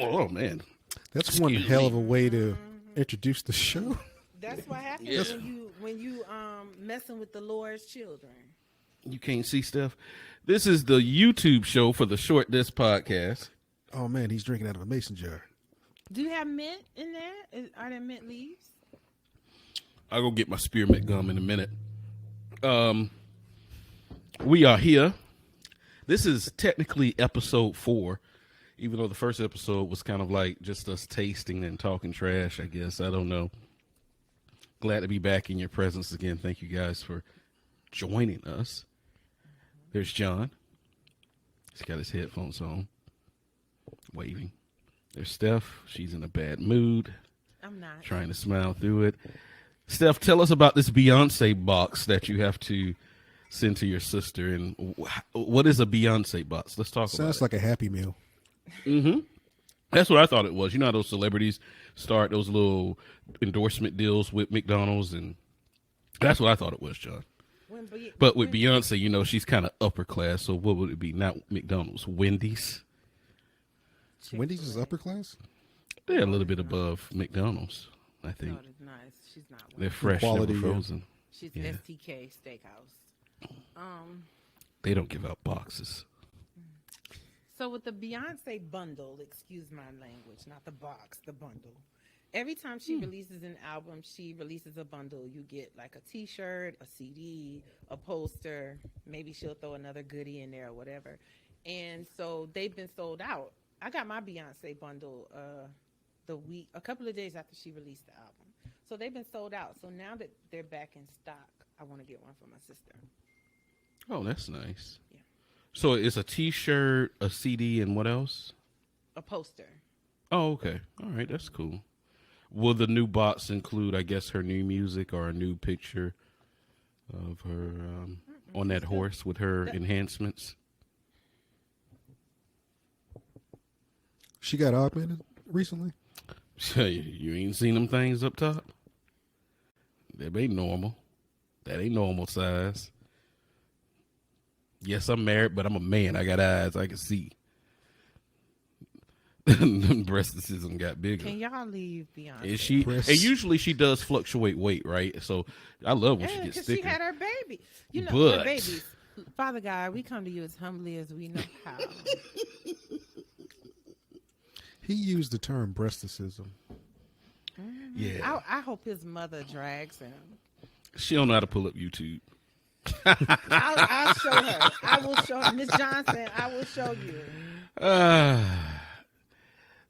Oh man, That's one hell of a way to introduce the show. That's what happens when you messing with the Lord's children. you can't see stuff. This is the YouTube show for the Short Disc Podcast. Oh man, he's drinking out of a mason jar. Do you have mint in there? Are there mint leaves? I'll go get my spearmint gum in a minute. We are here. This is technically episode 4, even though the first episode was kind of like just us tasting and talking trash, I guess. I don't know. Glad to be back in your presence again. Thank you guys for joining us. There's John. He's got his headphones on, waving. There's Steph. She's in a bad mood. I'm not. Trying to smile through it. Steph, tell us about this Beyonce box that you have to send to your sister. And what is a Beyonce box? Let's talk about it. Sounds like a Happy Meal. Mm-hmm. That's what I thought it was. You know how those celebrities start those little endorsement deals with McDonald's, and that's what I thought it was, John. But with Beyonce, you know, she's kind of upper class. So what would it be? Not McDonald's, Wendy's. Wendy's is upper class? They're a little bit above McDonald's, I think. No, it's nice. She's not. They're fresh, Quality, never frozen. She's STK Steakhouse. They don't give out boxes. So with the Beyonce bundle, excuse my language, not the box, the bundle. Every time she releases an album, she releases a bundle. You get like a T-shirt, a CD, a poster. Maybe she'll throw another goodie in there or whatever. And so they've been sold out. I got my Beyonce bundle a couple of days after she released the album. So they've been sold out. So now that they're back in stock, I want to get one for my sister. Oh, that's nice. Yeah. So it's a T-shirt, a CD, and what else? A poster. Oh, okay. All right, that's cool. Will the new box include, I guess, her new music or a new picture of her on that horse with her enhancements? She got augmented recently? You ain't seen them things up top? That ain't normal. That ain't normal size. Yes, I'm married, but I'm a man. I got eyes. I can see. Breastism got bigger. Can y'all leave Beyonce? Is she? And usually she does fluctuate weight, right? So I love when she gets thicker. She had her baby. You know, But her babies. Father God, we come to you as humbly as we know how. He used the term breasticism. Yeah. I hope his mother drags him. She don't know how to pull up YouTube. I'll show her. I will show her. Miss Johnson, I will show you.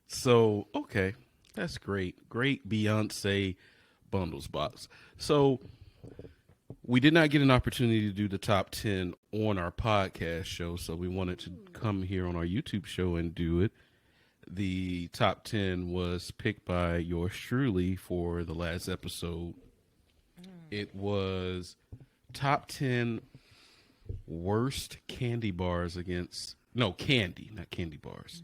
So, okay. That's great. Great Beyonce bundles box. So, we did not get an opportunity to do the top 10 on our podcast show, so we wanted to come here on our YouTube show and do it. The top 10 was picked by yours truly for the last episode. It was top 10 worst candy bars against, no, candy, not candy bars,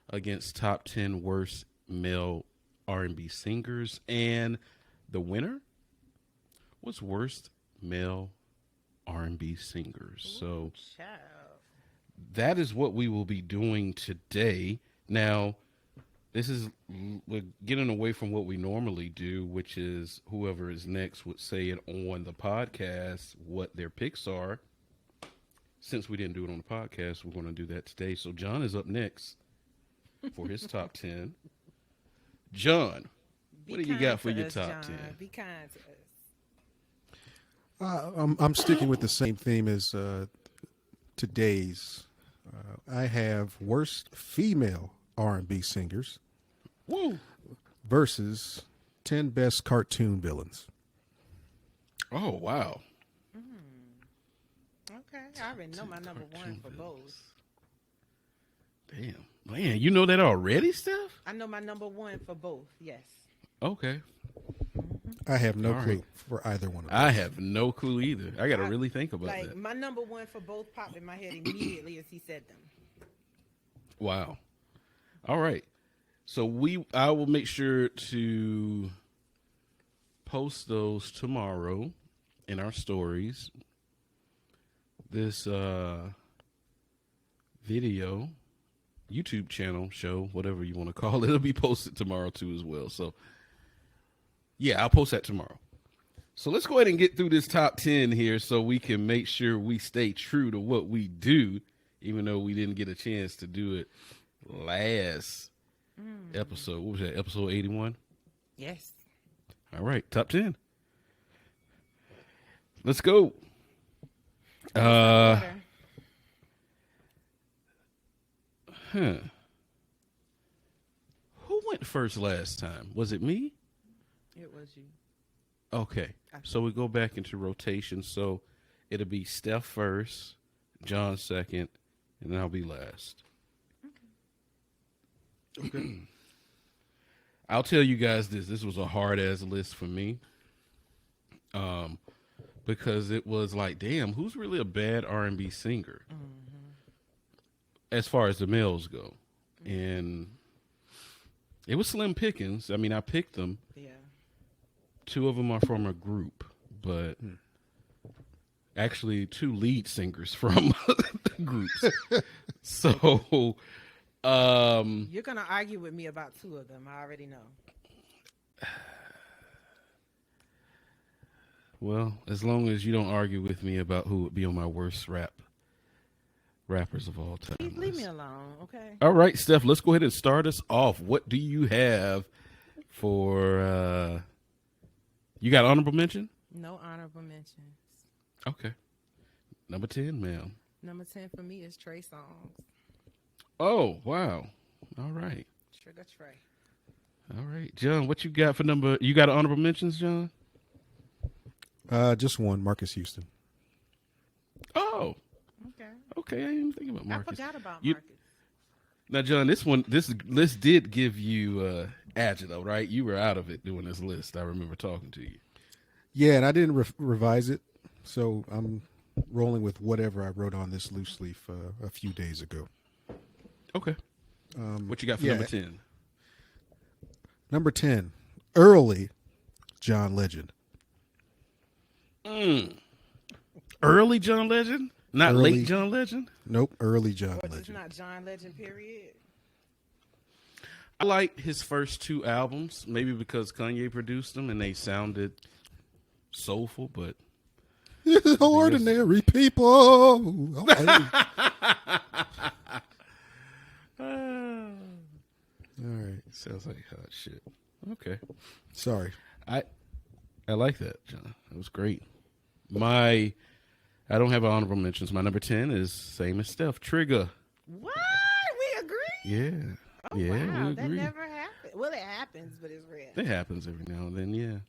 against top 10 worst male R&B singers. And the winner was worst male R&B singers. So that is what we will be doing today. Now, we're getting away from what we normally do, which is whoever is next would say it on the podcast, what their picks are. Since we didn't do it on the podcast, we're going to do that today. So John is up next for his top 10. John, what do you got for your top 10? Be kind to us. I'm sticking with the same theme as today's. I have worst female R&B singers. Woo. Versus 10 best cartoon villains. Oh, wow. Okay. I already know my number one for both. Damn. Man, you know that already, Steph? I know my number one for both, yes. Okay. I have no clue for either one of them. I have no clue either. I got to really think about like, that. My number one for both popped in my head immediately as he said them. Wow. All right. So I will make sure to post those tomorrow in our stories. This video, YouTube channel, show, whatever you want to call it. It'll be posted tomorrow too as well. So yeah, I'll post that tomorrow. So let's go ahead and get through this top 10 here so we can make sure we stay true to what we do, even though we didn't get a chance to do it last episode. What was that, episode 81? Yes. All right, top 10. Let's go. Who went first last time? Was it me? It was you. Okay. So we go back into rotation. So it'll be Steph first, John second, and then I'll be last. Okay. I'll tell you guys this. This was a hard-ass list for me. Because it was like, damn, who's really a bad R&B singer? As far as the males go. And it was slim pickings. I mean, I picked them. Yeah. 2 of them are from a group, but actually 2 lead singers from groups. So, you're going to argue with me about 2 of them. I already know. Well, as long as you don't argue with me about who would be on my worst rappers of all time. Please leave me alone, okay? All right, Steph, let's go ahead and start us off. What do you have for you got honorable mention? No honorable mentions. Okay. Number 10, ma'am. Number 10 for me is Trey Songz. Oh, wow. All right. Trigger Trey. All right. John, what you got for number? You got honorable mentions, John? Just one, Marcus Houston. Oh. Okay. Okay, I didn't even think about Marcus. I forgot about Marcus. Now, John, this list did give you agita, right? You were out of it doing this list. I remember talking to you. Yeah, and I didn't revise it, so I'm rolling with whatever I wrote on this loose leaf a few days ago. Okay. What you got for number 10? Number 10, early John Legend. Early John Legend? Not Early. late John Legend? Nope, early John What, it's Legend. not John Legend, period? I liked his first 2 albums, maybe because Kanye produced them and they sounded soulful, but Ordinary people. Okay. All right. Sounds like hot shit. Okay. Sorry. I like that, John. That was great. I don't have honorable mentions. My number 10 is same as Steph. Trigger. What? We agree? Yeah. Oh, yeah, wow. we That agree. never happened. Well, it happens, but it's rare. It happens every now and then, yeah.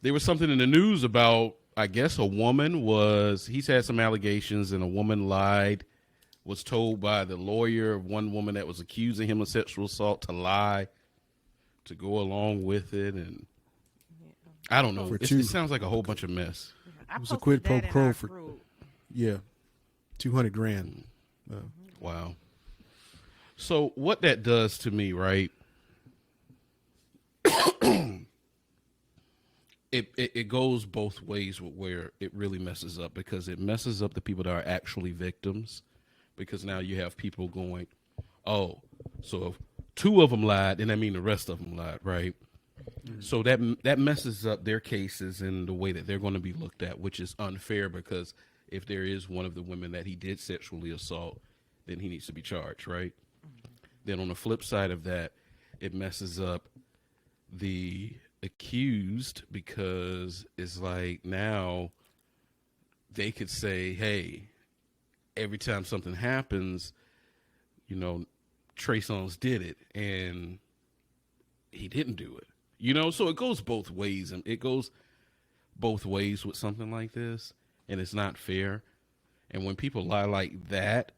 There was something in the news about, I guess, he's had some allegations and a woman lied, was told by the lawyer of one woman that was accusing him of sexual assault to lie, to go along with it, and I don't know. It sounds like a whole bunch of mess. I It was a posted quid pro that in quo our for group. $200,000. Wow. So what that does to me, right? It goes both ways with where it really messes up, because it messes up the people that are actually victims, because now you have people going, oh, so if 2 of them lied, then that means the rest of them lied, right? Mm-hmm. So that messes up their cases in the way that they're going to be looked at, which is unfair, because if there is one of the women that he did sexually assault, then he needs to be charged, right? Mm-hmm. Then on the flip side of that, it messes up the accused, because it's like now they could say, hey, every time something happens, Trey Songz did it and he didn't do it. So it goes both ways, and it goes both ways with something like this, and it's not fair. And when people lie like that,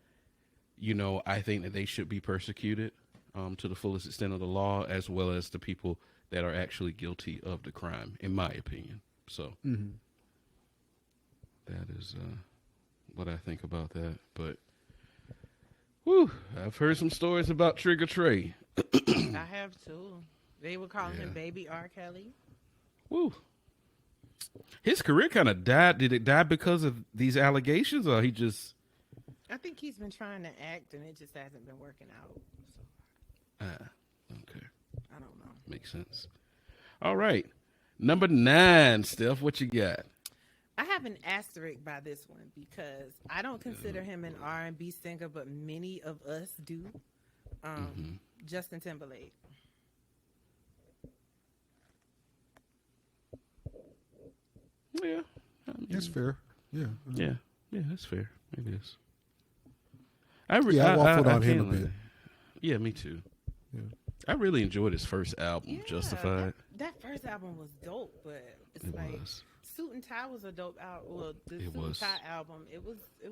I think that they should be persecuted to the fullest extent of the law, as well as the people that are actually guilty of the crime, in my opinion. So that is what I think about that. But I've heard some stories about Trigger Trey. I have too. They were calling him Baby R. Kelly. Woo. His career kind of died. Did it die because of these allegations, or he just I think he's been trying to act, and it just hasn't been working out. So Okay. I don't know. Makes sense. All right. Number 9, Steph, what you got? I have an asterisk by this one because I don't consider him an R&B singer, but many of us do. Justin Timberlake. Yeah. That's fair. Yeah. Yeah, that's fair. It is. I waffled on him a can't- bit. Yeah, me too. Yeah. I really enjoyed his first album, Yeah, Justified. That first album was dope, but it's It like was. Suit and Tie was a dope album. Well, the It Suit was. and Tie album, it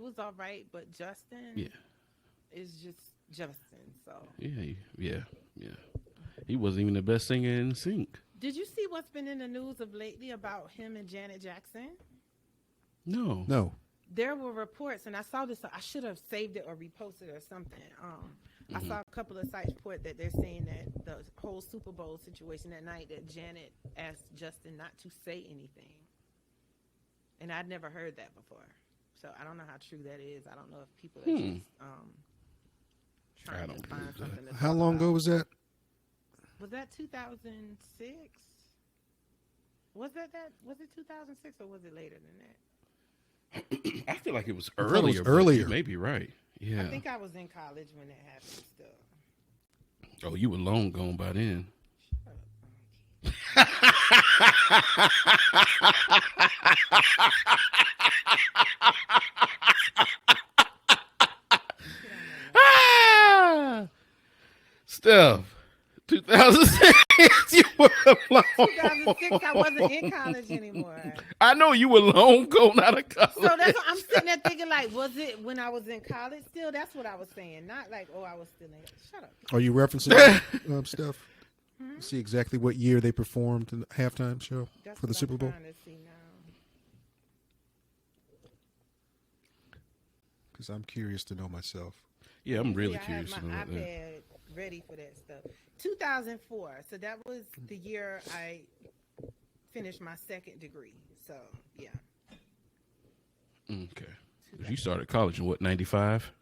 was all right, but Justin Yeah. is just Justin. So Yeah. He wasn't even the best singer in sync. did you see what's been in the news of lately about him and Janet Jackson? No. There were reports, and I saw this. I should have saved it or reposted it or something. I saw a couple of sites report that they're saying that the whole Super Bowl situation that night, that Janet asked Justin not to say anything, and I'd never heard that before. So I don't know how true that is. I don't know if people are just trying I to don't find believe something. To How talk long ago about. was that? Was that 2006? Was it 2006 or was it later than that? I feel like it was thought it was earlier. but earlier. You may be right. Yeah. I think I was in college when that happened still. Oh, you were long gone by then. Steph, 2006, you were long. 2006, I wasn't in college anymore. I know you were long gone out of college. So that's what I'm sitting there thinking, like, was it when I was in college still? That's what I was saying. Not like, oh, I was still in. Shut up. Are you referencing stuff? See exactly what year they performed in the halftime show That's for the what Super I'm Bowl? trying to see now. Because I'm curious to know myself. Yeah, I'm really See, curious I to know had about my that. iPad ready for that stuff. 2004. So that was the year I finished my second degree. So, yeah. Okay. You started college in what, 95?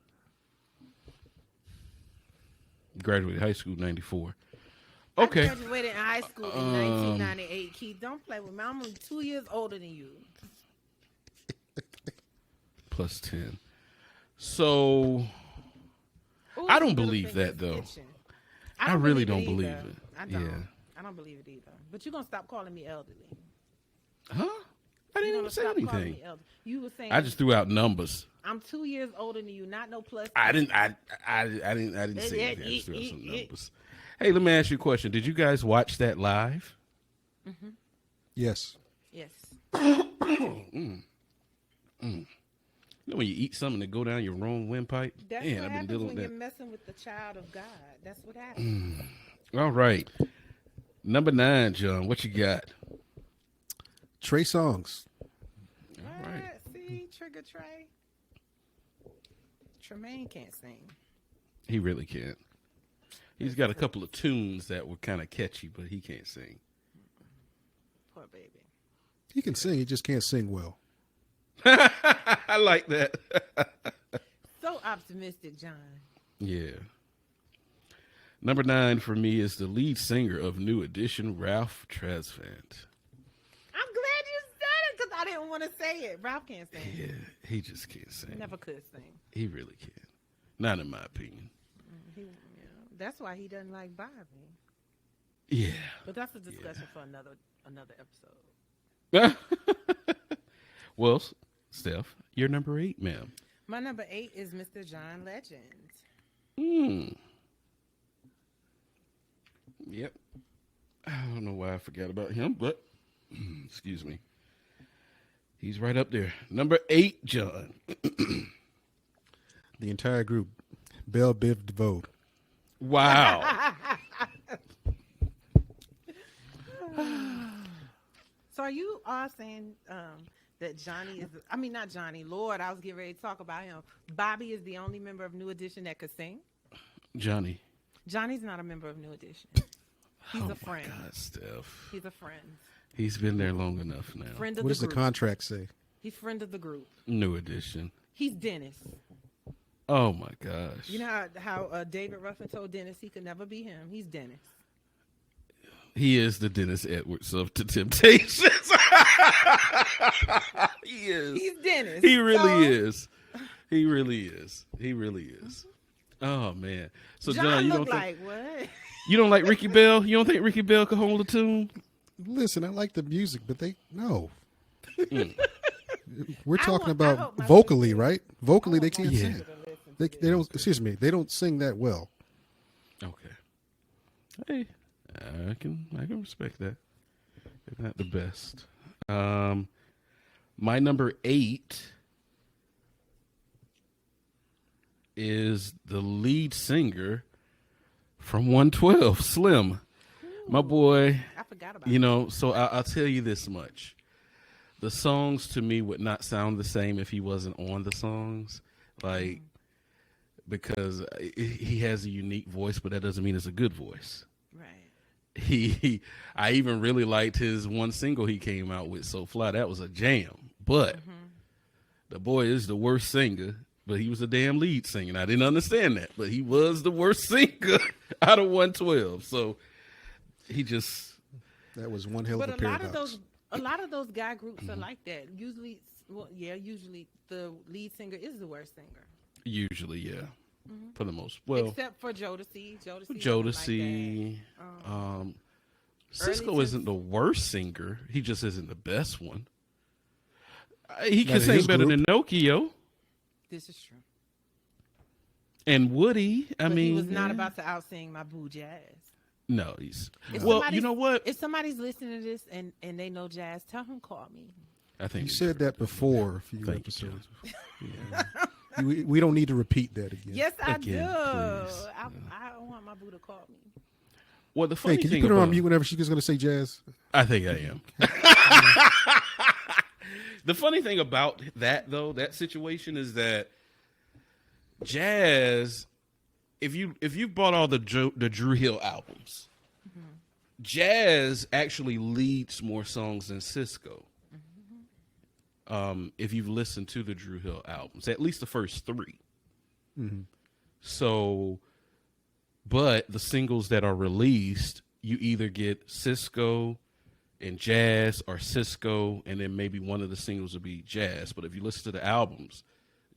Graduated high school 94. Okay. I graduated in high school in 1998. Keith, don't play with me. I'm only 2 years older than you. Plus 10. So Ooh, I don't little believe fingers that, though. itching. I really don't either. believe it. I don't. Yeah. I don't believe it either. But you're going to stop calling me elderly. Huh? I You're didn't gonna even say stop calling anything. me elderly. You were saying I just threw out numbers. I'm 2 years older than you, not no plus. I didn't say anything. I just threw out some numbers. Hey, let me ask you a question. Did you guys watch that live? Yes. Yes. You know when you eat something that go down your wrong windpipe? That's Man, what I've been happens dealing when with you're that. messing with the child of God. That's what happens. All right. Number 9, John. What you got? Trey Songz. All right. See, Trigger Trey. Tremaine can't sing. He really can't. He's got a couple of tunes that were kind of catchy, but he can't sing. Poor baby. He can sing. He just can't sing well. I like that. So optimistic, John. Yeah. Number 9 for me is the lead singer of New Edition, Ralph Tresvant. I'm glad you said it because I didn't want to say it. Ralph can't sing. Yeah, he just can't sing. He never could sing. He really can't. Not in my opinion. That's why he doesn't like Bobby. Yeah. But that's a discussion for another episode. Well, Steph, you're number 8, ma'am. My number 8 is Mr. John Legend. Yep. I don't know why I forgot about him, but excuse me. He's right up there. Number 8, John. The entire group. Belle Biv DeVoe. Wow. So are you all saying that Johnny is, I mean, not Johnny, Lord, I was getting ready to talk about him. Bobby is the only member of New Edition that could sing? Johnny. Johnny's not a member of New Edition. He's a friend. Oh, God, Steph. He's a friend. He's been there long enough now. Friend of What the does the group. contract say? He's friend of the group. New Edition. He's Dennis. Oh my gosh. You know how David Ruffin told Dennis he could never be him. He's Dennis. He is the Dennis Edwards of the Temptations. He is. He's Dennis. He really is. He really is. He really is. Oh man. So John, you don't think, what? you don't like Ricky Bell? You don't think Ricky Bell could hold a tune? Listen, I like the music, but no. Mm. We're talking I about hope my vocally, sister- right? Vocally, they can't Yeah. sing. They don't. Excuse me. They don't sing that well. Okay. Hey, I can respect that. They're not the best. My number 8 is the lead singer from 112, Slim. My boy, I forgot about it. so I'll tell you this much. The songs to me would not sound the same if he wasn't on the songs. Like, because he has a unique voice, but that doesn't mean it's a good voice. Right. I even really liked his one single he came out with, So Fly. That was a jam. But the boy is the worst singer, but he was a damn lead singer. I didn't understand that, but he was the worst singer out of 112. So he just... That was one hell But of a paradox. a lot of those guy groups are like that. Usually, usually the lead singer is the worst singer. Usually, yeah. For the most... Well, Except for Jodeci. Jodeci. Like Cisco Early isn't the worst singer. He just isn't the best one. He Not can in sing his better group. than Nokia this is true. and Woody. I But mean, he was not about to outsing my boo Jazz. No, he's... If Well, somebody's- you know what? If somebody's listening to this and they know Jazz, tell him call me. I think You he's said that before a few Thank you, episodes. We don't need to repeat that again. Yes, I Again, do. please. I want my boo to call me. Well, the funny Hey, can you thing put her on about... mute whenever she's going to say jazz? I think I am. The funny thing about that, though, that situation is that Jazz, if you bought all the Drew Hill albums, Jazz actually leads more songs than Cisco. If you've listened to the Drew Hill albums, at least the first 3. So, but the singles that are released, you either get Cisco and Jazz, or Cisco, and then maybe one of the singles will be Jazz. But if you listen to the albums,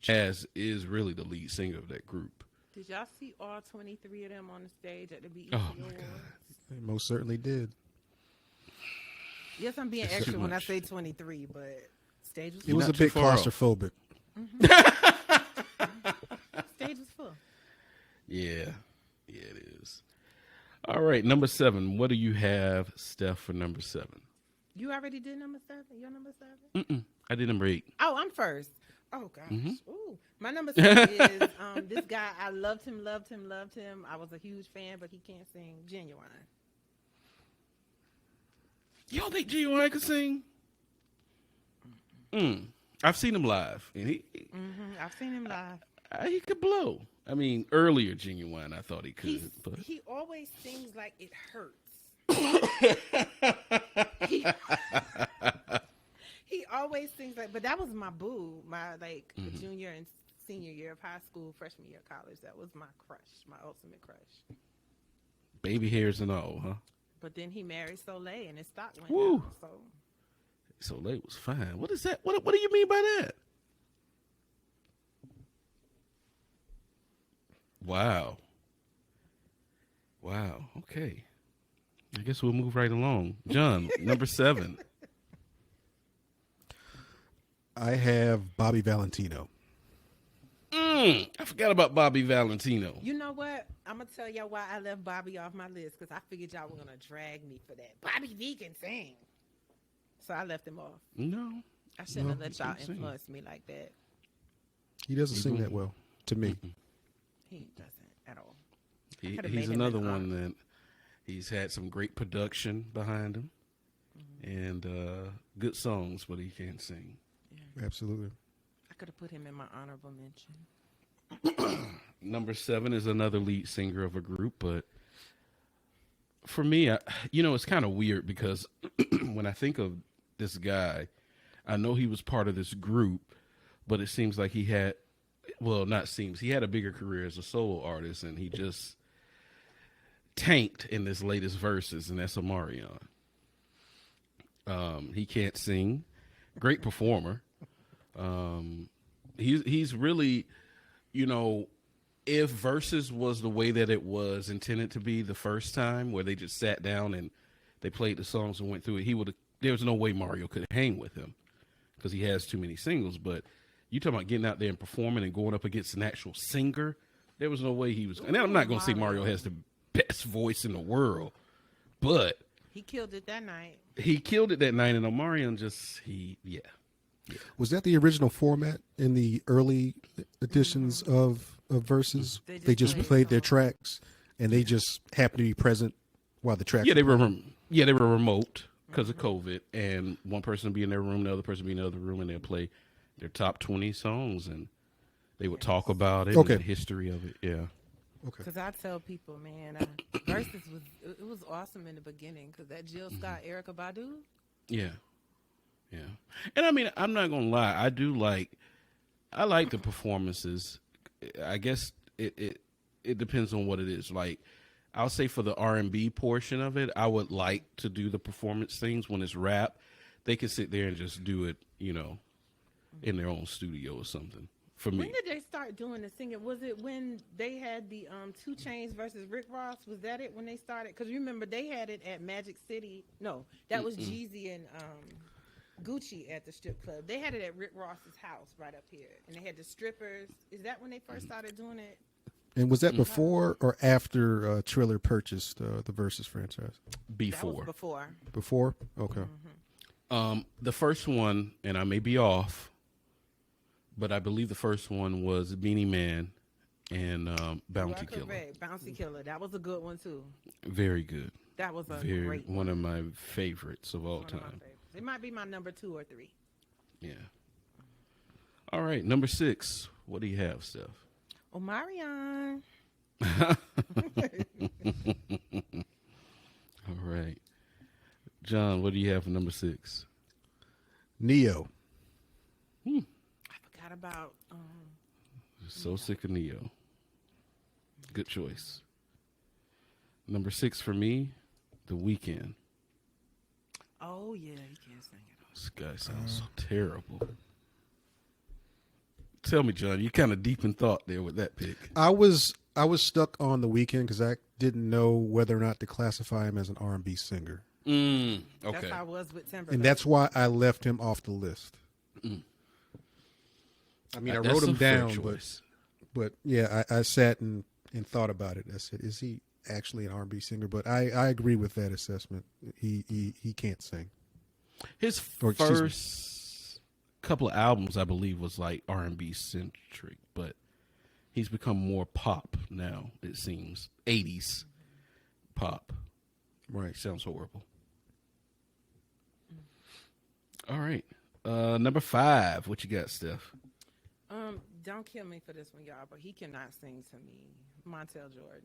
Jazz is really the lead singer of that group. Did y'all see all 23 of them on the stage at the BET Oh, my Awards? They most certainly did. Yes, I'm being It's too extra when I much. say 23, but stage was It full. was not a too bit far off. claustrophobic. Stage was full. Yeah, it is. All right, number 7. What do you have, Steph, for number 7? You already did number 7? Your number 7? I did number 8. Oh, I'm first. Oh, gosh. Mm-hmm. Ooh. My number 7 is this guy. I loved him. I was a huge fan, but he can't sing. Genuine. You don't think G.Y. could sing? I've seen him live, and I've seen him live. he could blow. I mean, earlier Genuine, I thought he could, He's, but he always sings like it hurts. He always sings like, but that was my boo, my junior and senior year of high school, freshman year of college. That was my crush, my ultimate crush. baby hairs and all, huh? But then he married Soleil, and his stock went Woo. down. So Soleil was fine. What is that? What do you mean by that? Wow. Okay. I guess we'll move right along. John, number 7. I have Bobby Valentino. I forgot about Bobby Valentino. you know what? I'm gonna tell y'all why I left Bobby off my list, because I figured y'all were gonna drag me for that. Bobby V can sing, so I left him off. No. I shouldn't have he let y'all can sing. influence me like that. He doesn't sing that well to me. He doesn't at all. could've He's made him another an one that he's had some great production behind him and good songs, but he can't sing. Absolutely. I could have put him in my honorable mention. Number 7 is another lead singer of a group, but for me, it's kind of weird because when I think of this guy, I know he was part of this group, but it seems like he had well, not seems. He had a bigger career as a solo artist, and he just tanked in this latest verses, and that's Omarion. He can't sing. Great performer. He's really, if verses was the way that it was intended to be the first time, where they just sat down and they played the songs and went through it, there's no way Mario could hang with him because he has too many singles. But you talking about getting out there and performing and going up against an actual singer, there was no way he was. And I'm not going to say Mario has the best voice in the world, but he killed it that night. And Omarion yeah. Was that the original format in the early editions of Versus? They just played their tracks, and they just happened to be present while the tracks. Yeah, they were remote because of COVID, and one person would be in their room, the other person would be in the other room, and they'd play their top 20 songs, and they would talk about it, and the history of it. Yeah. Okay. Because I tell people, man, Versus was awesome in the beginning because that Jill Scott, Erykah Badu. Yeah. Yeah. And I mean, I'm not going to lie. I like the performances. I guess it depends on what it is. Like, I'll say for the R&B portion of it, I would like to do the performance things when it's rap. They can sit there and just do it, in their own studio or something. For me. When did they start doing the singing? Was it when they had the 2 Chainz versus Rick Ross? Was that it when they started? Because remember, they had it at Magic City. No, that was Jeezy and Gucci at the strip club. They had it at Rick Ross's house right up here. And they had the strippers. Is that when they first started doing it? And was that before or after Triller purchased the Versus franchise? Before. That was before. Before? Okay. The first one, and I may be off, but I believe the first one was Beanie Man and Bounty Killer. Correct. Bounty Killer. That was a good one, too. Very good. That was a great one. One of my favorites of all time. It might be my number 2 or 3. Yeah. All right, number 6. What do you have, Steph? Omarion. All right. John, what do you have for number 6? Neo. I forgot about. So sick of Neo. Good choice. Number 6 for me, The Weeknd. Oh yeah, you can't sing it. This guy sounds so terrible. Tell me, John, you kind of deep in thought there with that pick. I was stuck on The Weeknd because I didn't know whether or not to classify him as an R&B singer. Okay. That's how I was with Timberlake. And that's why I left him off the list. I mean, I wrote him down, but yeah, I sat and thought about it. I said, is he actually an R&B singer? But I agree with that assessment. He can't sing. His first couple of albums, I believe, was like R&B centric, but he's become more pop now, it seems. 80s pop. Right. Sounds horrible. All right. Number 5. What you got, Steph? Don't kill me for this one, y'all, but he cannot sing to me. Montel Jordan.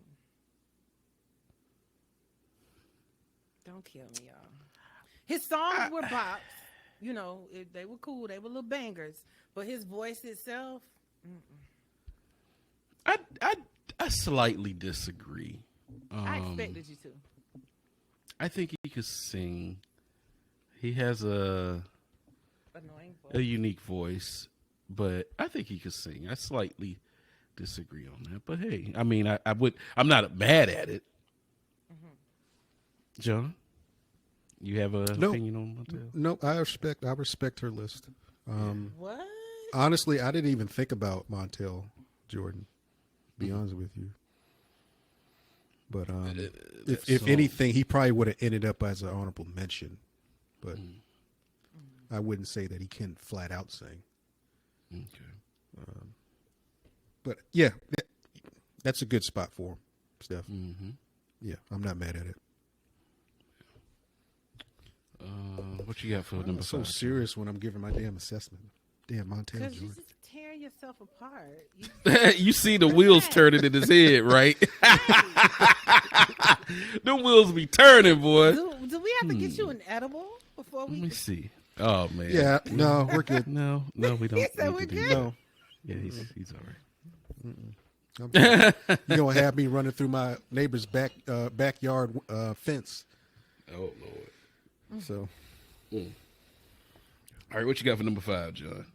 Don't kill me, y'all. His songs were bops. They were cool. They were little bangers. But his voice itself, I slightly disagree. I expected you to. I think he could sing. He has a unique voice, but I think he could sing. I slightly disagree on that. But hey, I mean, I'm not mad at it. John, you have an opinion on Montel? No, I respect her list. What? Honestly, I didn't even think about Montel Jordan, to be honest with you. But if anything, he probably would have ended up as an honorable mention. But I wouldn't say that he can flat out sing. Okay. But yeah, that's a good spot for him, Steph. Mm-hmm. Yeah, I'm not mad at it. What you got for number 5? So serious when I'm giving my damn assessment. Damn, Montel Because Jordan. you're just tearing yourself apart. You see the wheels turning in his head, right? The wheels be turning, boy. Do we have to get you an edible before we? Let me see. Oh man. Yeah, no, we're good. No, we don't. He said need we're to do good. that. No, Yeah, he's all right. You're gonna have me running through my neighbor's backyard fence. Oh Lord. So. All right, what you got for number 5, John?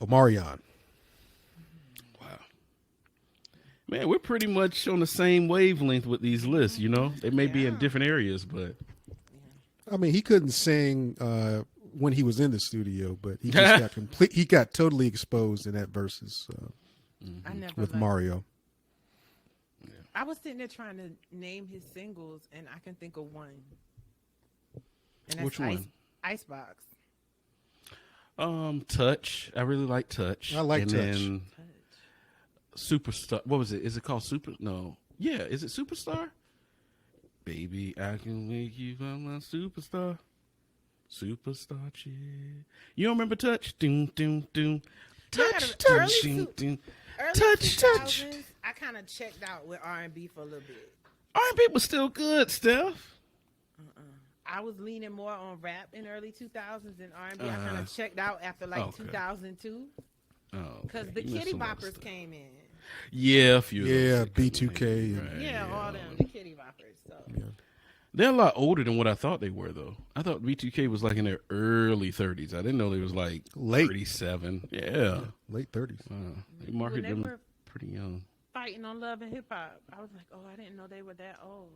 Omarion. Wow. Man, we're pretty much on the same wavelength with these lists, you know? They may be in different areas, but... I mean, he couldn't sing when he was in the studio, but he just got he got totally exposed in that versus with Mario. Yeah. I was sitting there trying to name his singles, and I can think of one. And that's Which one? Icebox. Touch. I really like Touch. I like and Touch. Then Superstar. What was it? Is it called Super? No. Yeah. Is it Superstar? Baby, I can make you my superstar. Superstar chick. You don't remember Touch? Doom, doom, doom. Touch, touch, doom, doom. Touch, touch. I kind of checked out with R&B for a little bit. R&B was still good, Steph. I was leaning more on rap in early 2000s than R&B. I kind of checked out after 2002. Oh, because the Kitty Boppers came in. Yeah, a few. Yeah, B2K. Right, yeah, all them, the Kitty Boppers. So. Yeah. They're a lot older than what I thought they were, though. I thought B2K was like in their early 30s. I didn't know they was like late 37. Yeah, late 30s. They marketed them pretty young. Fighting on Love and Hip Hop. I was like, oh, I didn't know they were that old.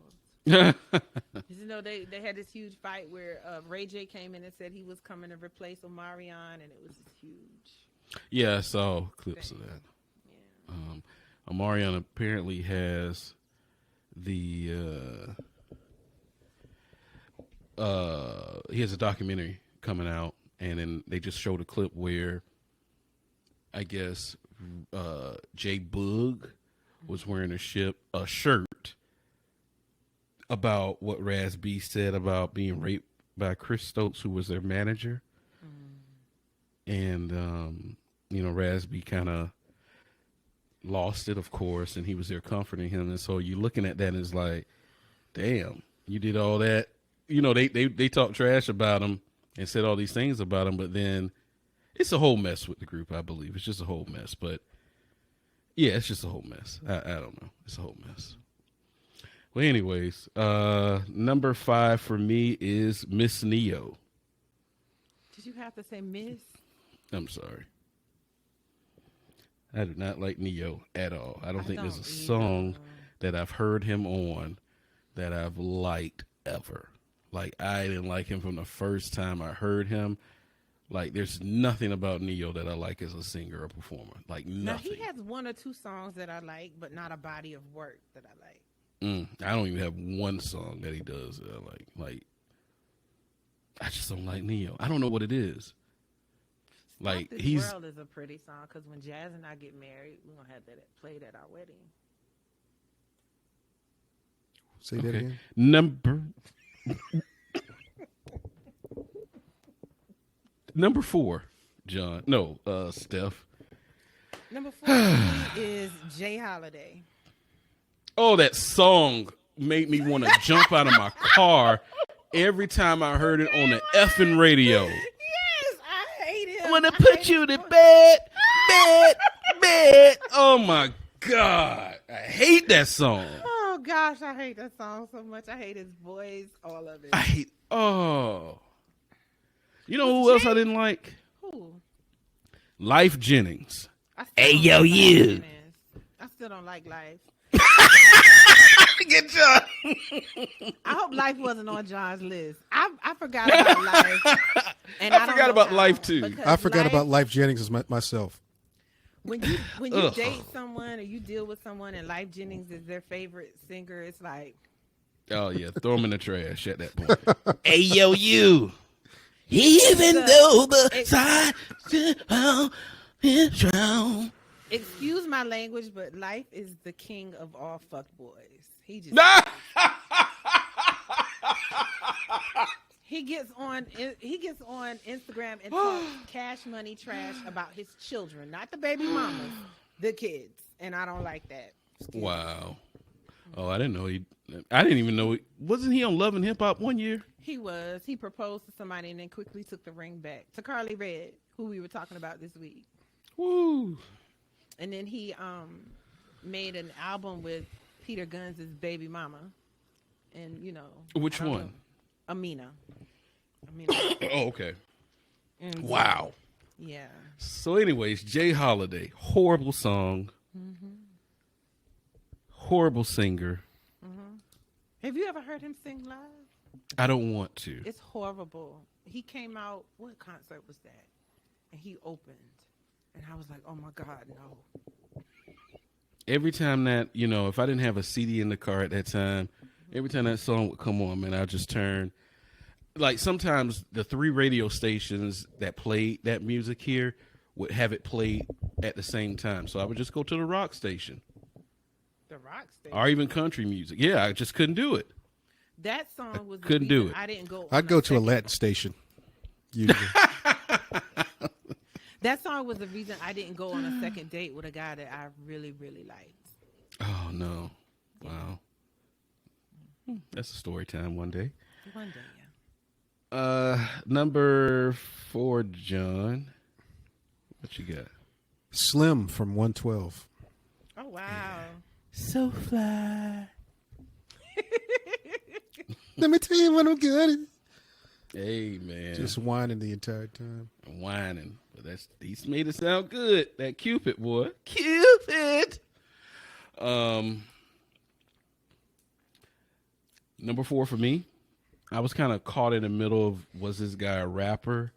You know, they had this huge fight where Ray J came in and said he was coming to replace Omarion, and it was huge. Yeah, I saw clips of that. Yeah. Omarion apparently has he has a documentary coming out, and then they just showed a clip where I guess J Boog was wearing a shirt about what Raz B said about being raped by Chris Stokes, who was their manager. And, Raz B kind of lost it, of course, and he was there comforting him. And so you're looking at that and it's like, damn, you did all that. You know, they talked trash about him and said all these things about him, but then it's a whole mess with the group, I believe. It's just a whole mess. But, yeah, it's just a whole mess. I don't know. It's a whole mess. Well, anyways, number 5 for me is Miss Neo. Did you have to say Miss? I'm sorry. I do not like Neo at all. I don't think there's a song that I've heard him on that I've liked ever. Like, I didn't like him from the first time I heard him. Like, there's nothing about Neo that I like as a singer or performer. Like, nothing. Now, he has 1 or 2 songs that I like, but not a body of work that I like. I don't even have one song that he does that I like. Like, I just don't like Neo. I don't know what it is. Like, This World is a pretty song, because when Jazz and I get married, we're going to have that played at our wedding. Say that again. Number 4, John. No, Steph. Number 4 is Jay Holiday. Oh, that song made me want to jump out of my car every time I heard it on the effing radio. Yes, I hate him. I want to put you to bed. Oh, my God. I hate that song. Oh, gosh, I hate that song so much. I hate his voice, all of it. You know who else I didn't like? Who? Life Jennings. Hey, yo, you. I still don't like Life. Good job. I hope Life wasn't on John's list. I forgot about Life. And I forgot about Life, too. I forgot about Life Jennings as myself. When you date someone or you deal with someone and Life Jennings is their favorite singer, it's like... Oh, yeah. Throw him in the trash at that point. Hey, yo, you. Even though the side is round. Excuse my language, but Life is the king of all fuck boys. He just he gets on Instagram and talks cash money trash about his children, not the baby mamas, the kids, and I don't like that. Wow. Oh, I didn't know I didn't even know wasn't he on Love and Hip Hop one year? He was. He proposed to somebody and then quickly took the ring back to Carly Red, who we were talking about this week. Woo. And then he made an album with Peter Guns' baby mama. And, you know. Which one? Know, Amina. Oh, okay. And wow. Yeah. So anyways, Jay Holiday, horrible song. Horrible singer. Have you ever heard him sing live? I don't want to. It's horrible. He came out, what concert was that? And he opened. And I was like, oh my God, no. Every time that, you know, if I didn't have a CD in the car at that time, every time that song would come on, man, I'd just turn. Like sometimes the 3 radio stations that played that music here would have it played at the same time. So I would just go to the rock station. The rock station? Or even country music. Yeah, I just couldn't do it. That song was couldn't do it. I didn't go. I'd go to a Latin station. Usually. That song was the reason I didn't go on a second date with a guy that I really, really liked. Oh, no. Wow. That's a story time one day. One day, yeah. Number 4, John. What you got? Slim from 112. Oh, wow. Yeah. So fly. Let me tell you what I'm good at. Hey, man. Just whining the entire time. Whining. But he's made it sound good. That Cupid boy. Cupid. Number 4 for me. I was kind of caught in the middle of, was this guy a rapper?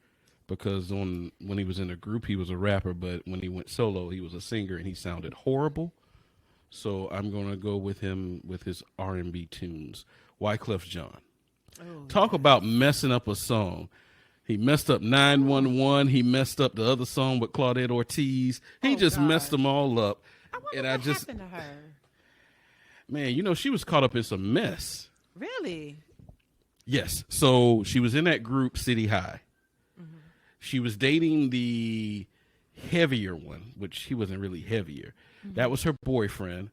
Because when he was in a group, he was a rapper, but when he went solo, he was a singer, and he sounded horrible. So I'm going to go with him with his R&B tunes. Wyclef Jean. Oh, Talk about messing up a song. He messed up 911. He messed up the other song with Claudette Ortiz. He just messed them all up. I wonder and what I just happened to her. Man, you know, she was caught up in some mess. Really? Yes. So she was in that group, City High. Mm-hmm. She was dating the heavier one, which he wasn't really heavier. Mm-hmm. That was her boyfriend.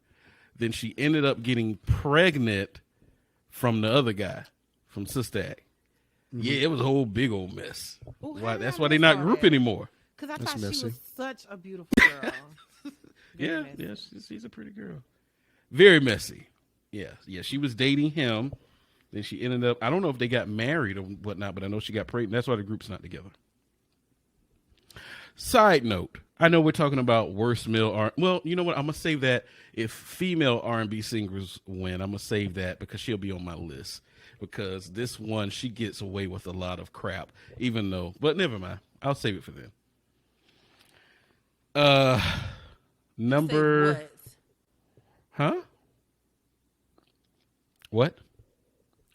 Then she ended up getting pregnant from the other guy, from Sister Act. Mm-hmm. Yeah, it was a whole big old mess. Ooh, that's why they're not group anymore. Because I thought messy. she was such a beautiful girl. Yeah, she's a pretty girl. Very messy. Yeah. She was dating him. Then she ended up, I don't know if they got married or whatnot, but I know she got pregnant. That's why the group's not together. Side note, I know we're talking about worst male R. Well, you know what? I'm going to save that. If female R&B singers win, I'm going to save that because she'll be on my list. Because this one, she gets away with a lot of crap, even though, but never mind. I'll save it for then. Number. What? Huh? What?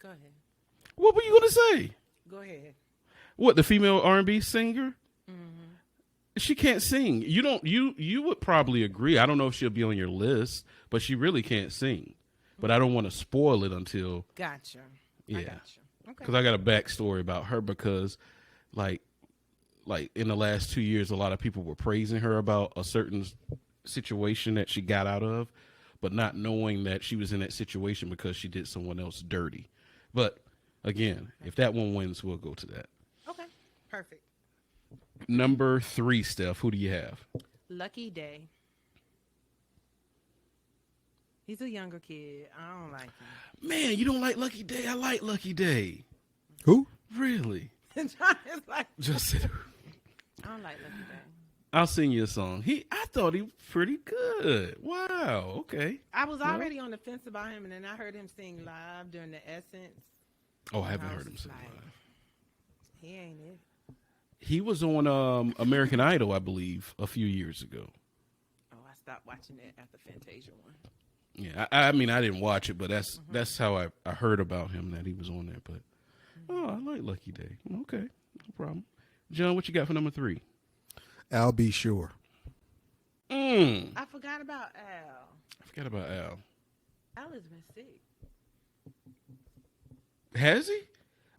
Go ahead. What were you going to say? Go ahead. What, the female R&B singer? Mm-hmm. She can't sing. You would probably agree. I don't know if she'll be on your list, but she really can't sing. But I don't want to spoil it until. Gotcha. Yeah. I gotcha. Okay. Because I got a backstory about her because, like in the last 2 years, a lot of people were praising her about a certain situation that she got out of, but not knowing that she was in that situation because she did someone else dirty. But again, if that one wins, we'll go to that. Okay. Perfect. Number 3, Steph, who do you have? Lucky Day. He's a younger kid. I don't like him. Man, you don't like Lucky Day? I like Lucky Day. Who? Really? John is like, Just I don't like Lucky Day. I'll sing you a song. I thought he was pretty good. Wow. Okay. I was already on the fence about him, and then I heard him sing live during the Essence. Oh, I haven't heard him sing live. He ain't it. He was on American Idol, I believe, a few years ago. Oh, I stopped watching it after Fantasia one. Yeah, I mean, I didn't watch it, but that's how I heard about him, that he was on there. But I like Lucky Day. Okay, no problem. John, what you got for number 3? I'll Be Sure. I forgot about Al. Al has been sick. Has he?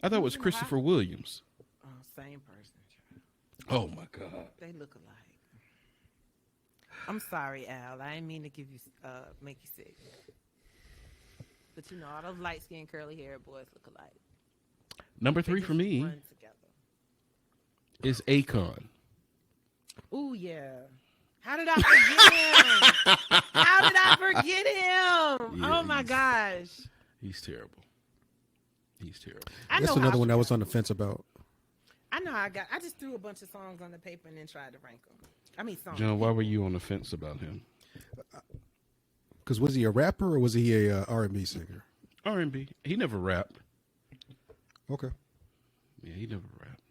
I thought it was Christopher Williams. Oh, same person. Oh my God. They look alike. I'm sorry, Al. I didn't mean to make you sick. But you know, all those light skinned curly haired boys look alike. Number 3 for me run together. is Akon. Ooh, yeah. How did I forget him? How did I forget him? Yeah, Oh, my gosh. He's terrible. He's terrible. That's another one I was on the fence about. I know I just threw a bunch of songs on the paper and then tried to rank them. I mean, songs. John, why were you on the fence about him? Because was he a rapper or was he a R&B singer? R&B. He never rapped. Okay. Yeah, he never rapped.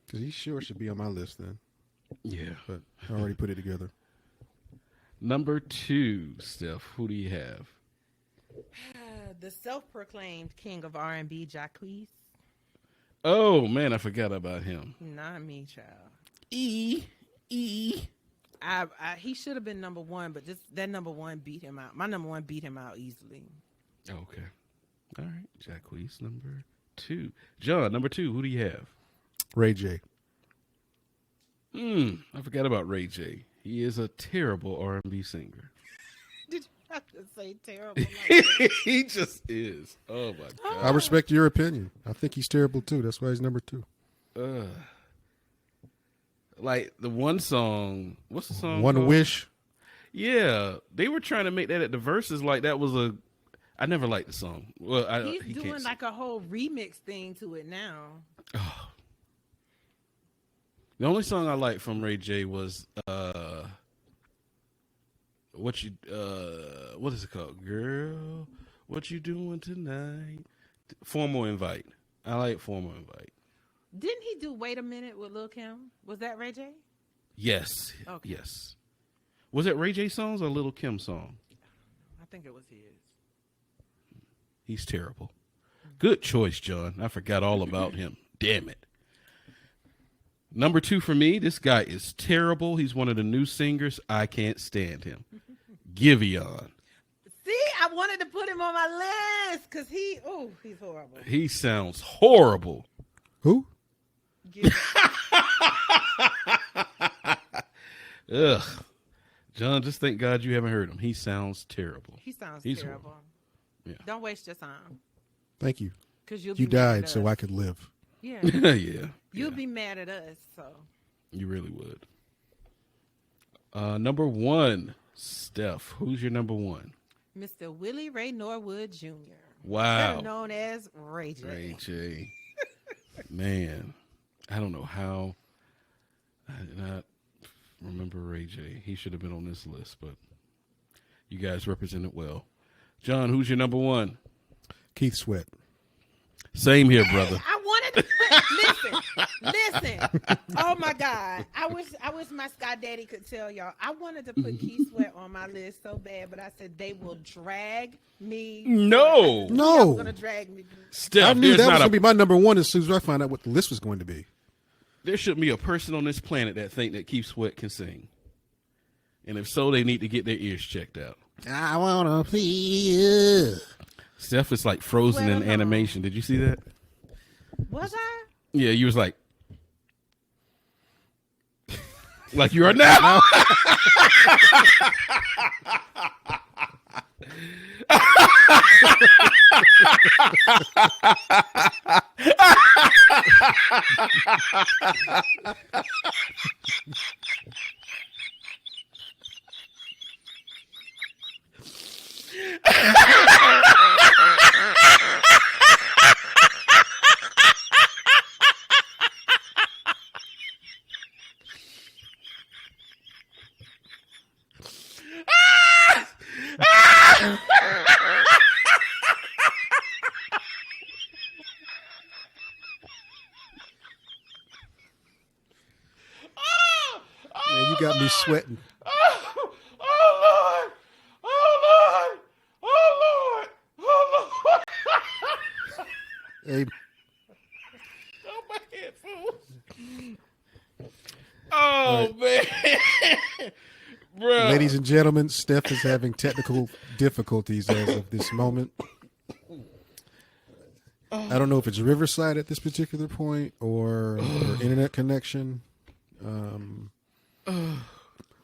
Because he sure should be on my list then. Yeah. But I already put it together. Number 2, Steph, who do you have? The self-proclaimed king of R&B, Jacquees. Oh, man, I forgot about him. Not me, child. He He should have been number 1, but that number 1 beat him out. My number 1 beat him out easily. Okay. All right. Jacquees, number 2. John, number 2, who do you have? Ray J. I forgot about Ray J. He is a terrible R&B singer. Did you have to say terrible? Like He just is. Oh, my God. I respect your opinion. I think he's terrible too. That's why he's number 2. Like the one song, what's the song? One called? Wish. Yeah, they were trying to make that at the verses like that was a. I never liked the song. Well, he's doing like a whole remix thing to it now. Oh. The only song I liked from Ray J was what is it called? Girl, what you doing tonight? Formal Invite. I like Formal Invite. Didn't he do Wait a Minute with Lil' Kim? Was that Ray J? Yes. Okay. Yes. Was it Ray J songs or Lil' Kim song? I think it was his. He's terrible. Good choice, John. I forgot all about him. Damn it. Number 2 for me, this guy is terrible. He's one of the new singers. I can't stand him. Giveon. See, I wanted to put him on my list because he's horrible. He sounds horrible. Who? Ugh. John, just thank God you haven't heard him. He sounds terrible. He sounds He's terrible. horrible. Yeah. Don't waste your time. Thank you. Because you died so I could live. Yeah. Yeah. You'll be mad at us, so. You really would. Number 1, Steph. Who's your number 1? Mr. Willie Ray Norwood Jr. Wow. Better known as Ray J. Ray J. Man, I don't know how I did not remember Ray J. He should have been on this list, but you guys represent it well. John, who's your number 1? Keith Sweat. Same here, brother. I wanted to listen. Oh my God. I wish my Sky Daddy could tell y'all. I wanted to put Keith Sweat on my list so bad, but I said they will drag me. No. No. Gonna drag me. Steph, I knew there's that was not going to be my number 1 as soon as I found out what the list was going to be. there shouldn't be a person on this planet that think that Keith Sweat can sing. And if so, they need to get their ears checked out. I want to feel. Steph is like frozen in animation. Did you see that? Was I? Yeah, you was like you are now. Man, you got me sweating. Oh Lord! Oh Lord! Oh Lord! Oh Lord! Hey, Oh, my headphones. Oh, man. Bro. ladies and gentlemen, Steph is having technical difficulties as of this moment. I don't know if it's Riverside at this particular point or internet connection.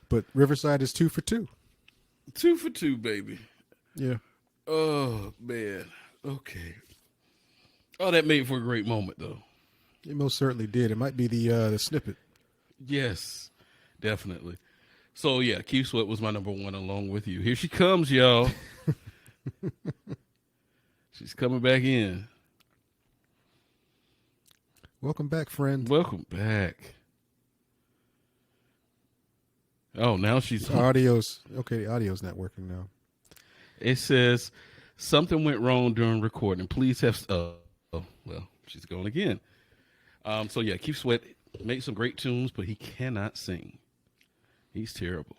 But Riverside is 2 for 2. 2 for 2, baby. Yeah. Oh, man. Okay. Oh, that made for a great moment, though. It most certainly did. It might be the snippet. Yes, definitely. So yeah, Q Sweat was my number one along with you. Here she comes, y'all. She's coming back in. Welcome back, friend. Welcome back. Oh, now she's Audio's okay. The audio's not working now. It says something went wrong during recording. Please have. Well, she's going again. So yeah, Keith Sweat made some great tunes, but he cannot sing. He's terrible.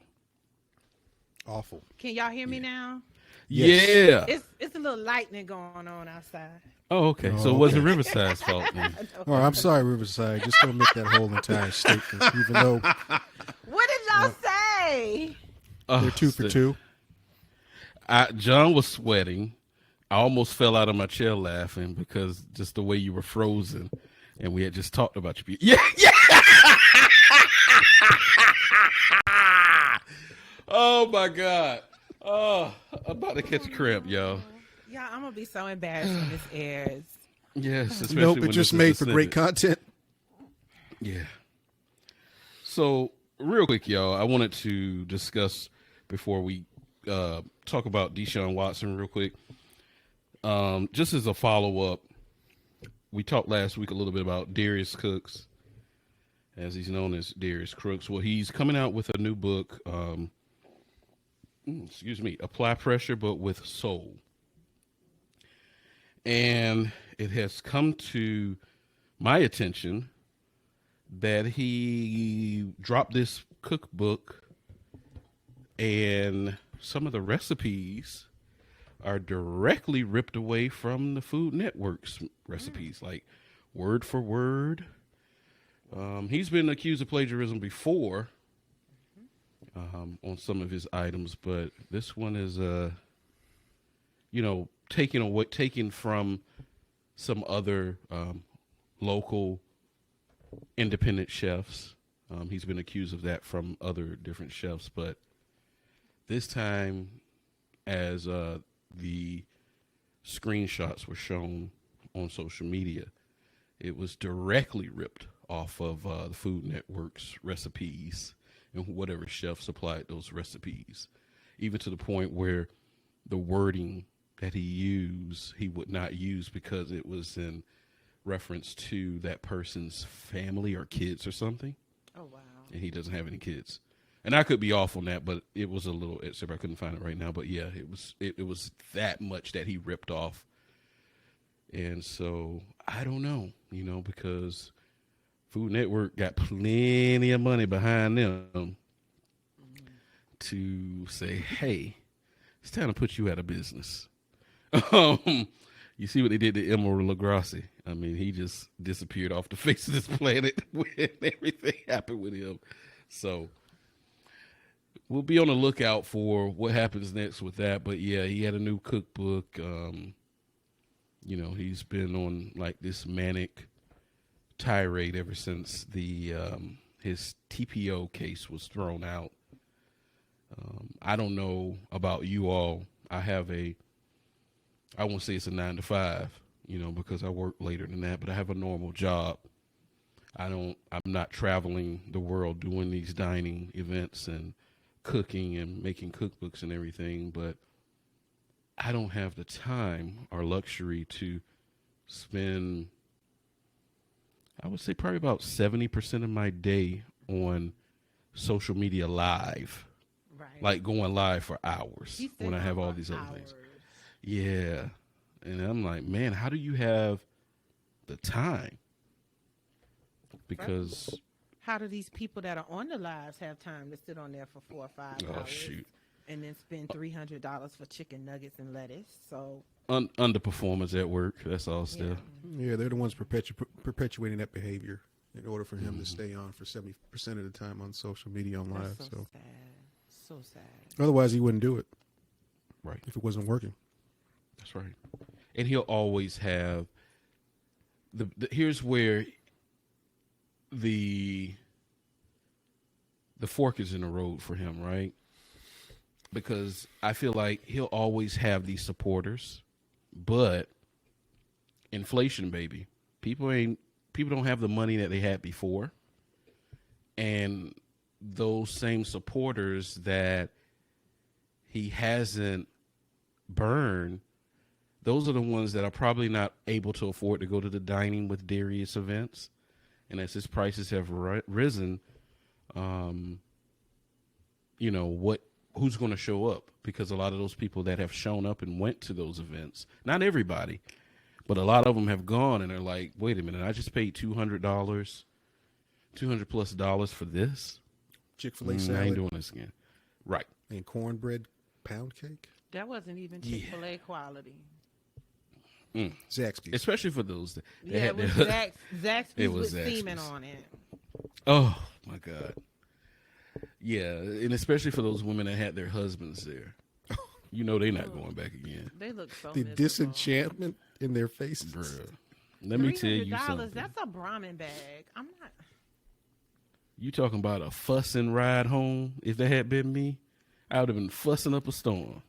Awful. Can y'all hear me now? Yes. Yeah. It's a little lightning going on outside. Oh, okay. Oh, So it wasn't Riverside's fault then. Oh, I'm sorry, Riverside. Just don't make that whole entire statement, even though What did y'all say? they're 2 for 2. John was sweating. I almost fell out of my chair laughing because just the way you were frozen, and we had just talked about you. Yeah, yeah. Oh my God. Oh, I'm about to catch a cramp, y'all. Yeah, I'm gonna be so embarrassed when this airs. Yes, especially Nope, when it just this is made for great descended. content. Yeah. So, real quick, y'all, I wanted to discuss before we talk about Deshaun Watson real quick. Just as a follow-up, we talked last week a little bit about Darius Cooks, as he's known as Darius Crooks. Well, he's coming out with a new book, Apply Pressure, but with Soul. And it has come to my attention that he dropped this cookbook and some of the recipes are directly ripped away from the Food Network's recipes, like word for word. He's been accused of plagiarism before on some of his items, but this one is, taken from some other local independent chefs. He's been accused of that from other different chefs, but this time, as the screenshots were shown on social media, it was directly ripped off of the Food Network's recipes and whatever chef supplied those recipes, even to the point where the wording that he used, he would not use because it was in reference to that person's family or kids or something. Oh wow! And he doesn't have any kids. And I could be off on that, but it was a little, except I couldn't find it right now. But yeah, it was that much that he ripped off. And so I don't know, because Food Network got plenty of money behind them to say, hey, it's time to put you out of business. You see what they did to Emeril Lagasse? I mean, he just disappeared off the face of this planet when everything happened with him. So we'll be on the lookout for what happens next with that. But yeah, he had a new cookbook. He's been on like this manic tirade ever since his TPO case was thrown out. I don't know about you all. I won't say it's a 9 to 5, because I work later than that, but I have a normal job. I'm not traveling the world doing these dining events and cooking and making cookbooks and everything, but I don't have the time or luxury to spend, I would say probably about 70% of my day on social media live, Right. like going live for hours He said when I have all for these other hours. things. Yeah. And I'm like, man, how do you have the time? Because How do these people that are on the lives have time to sit on there for 4 or 5 hours? shoot. And then spend $300 for chicken nuggets and lettuce? So Underperformance at work. That's all still. Yeah, they're the ones perpetuating that behavior in order for him to stay on for 70% of the time on social media on live. that's So sad. So sad. otherwise, he wouldn't do it Right. if it wasn't working. That's right. And he'll always have here's where the fork is in the road for him, right? Because I feel like he'll always have these supporters, but inflation, baby. People don't have the money that they had before. And those same supporters that he hasn't burned, those are the ones that are probably not able to afford to go to the Dining with Darius events. And as his prices have risen, you know, who's going to show up? Because a lot of those people that have shown up and went to those events, not everybody, but a lot of them have gone and they're like, wait a minute, I just paid $200 $200+ for this. Chick-fil-A salad. I ain't doing this again. Right. And cornbread pound cake. That wasn't even Chick-fil-A quality. Zaxby's. Especially for those that It was Zaxby's with semen on it. Oh my God. Yeah, and especially for those women that had their husbands there. You know they're not going back again. They look so the miserable. Disenchantment in their faces. Bruh. Let me tell you something. That's a Brahmin bag. I'm not. You talking about a fussing ride home? If that had been me, I would have been fussing up a storm.